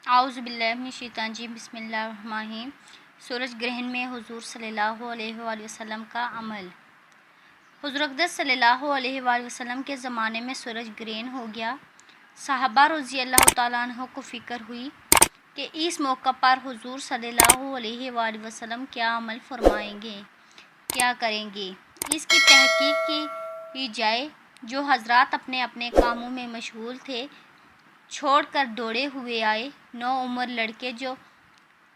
اعوذ باللہ من الشیطان الرجیم، بسم اللہ الرحمن الرحیم۔ سورج گرہن میں حضور صلی اللہ علیہ وآلہ وسلم کا عمل۔ حضور اقدس صلی اللہ علیہ وآلہ وسلم کے زمانے میں سورج گرہن ہو گیا۔ صحابہ رضی اللہ تعالیٰ عنہ کو فکر ہوئی کہ اس موقع پر حضور صلی اللہ علیہ وآلہ وسلم کیا عمل فرمائیں گے، کیا کریں گے۔ اس کی تحقیق کی جائے۔ جو حضرات اپنے اپنے کاموں میں مشغول تھے چھوڑ کر دوڑے ہوئے آئے۔ نوعمر لڑکے جو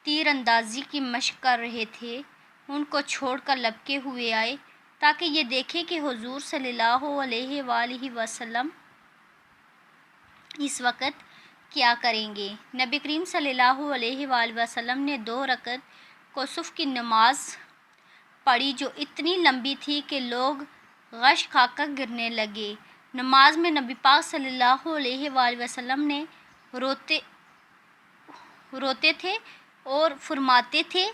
تیر اندازی کی مشق کر رہے تھے ان کو چھوڑ کر لپکے ہوئے آئے تاکہ یہ دیکھیں کہ حضور صلی اللہ علیہ وآلہ وسلم اس وقت کیا کریں گے۔ نبی کریم صلی اللہ علیہ وآلہ وسلم نے 2 رکعت کسوف کی نماز پڑھی جو اتنی لمبی تھی کہ لوگ غش کھا کر گرنے لگے۔ نماز میں نبی پاک صلی اللہ علیہ وآلہ وسلم نے روتے تھے اور فرماتے تھے،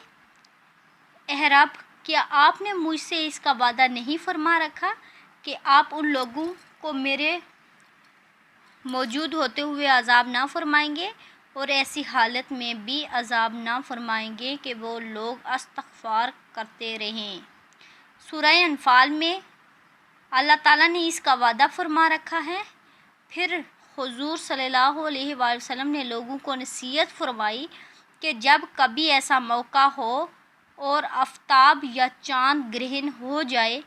اے رب، کیا آپ نے مجھ سے اس کا وعدہ نہیں فرما رکھا کہ آپ ان لوگوں کو میرے موجود ہوتے ہوئے عذاب نہ فرمائیں گے اور ایسی حالت میں بھی عذاب نہ فرمائیں گے کہ وہ لوگ استغفار کرتے رہیں۔ سورہ انفال میں اللہ تعالیٰ نے اس کا وعدہ فرما رکھا ہے۔ پھر حضور صلی اللہ علیہ وآلہ وسلم نے لوگوں کو نصیحت فرمائی کہ جب کبھی ایسا موقع ہو اور آفتاب یا چاند گرہن ہو جائے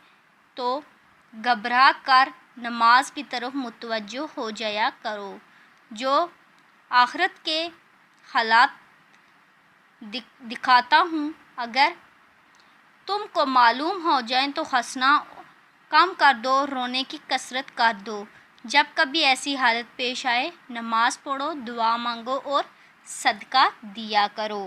تو گھبرا کر نماز کی طرف متوجہ ہو جایا کرو۔ جو آخرت کے حالات دکھاتا ہوں اگر تم کو معلوم ہو جائیں تو ہنسنا کم کر دو، رونے کی کثرت کر دو۔ جب کبھی ایسی حالت پیش آئے نماز پڑھو، دعا مانگو اور صدقہ دیا کرو۔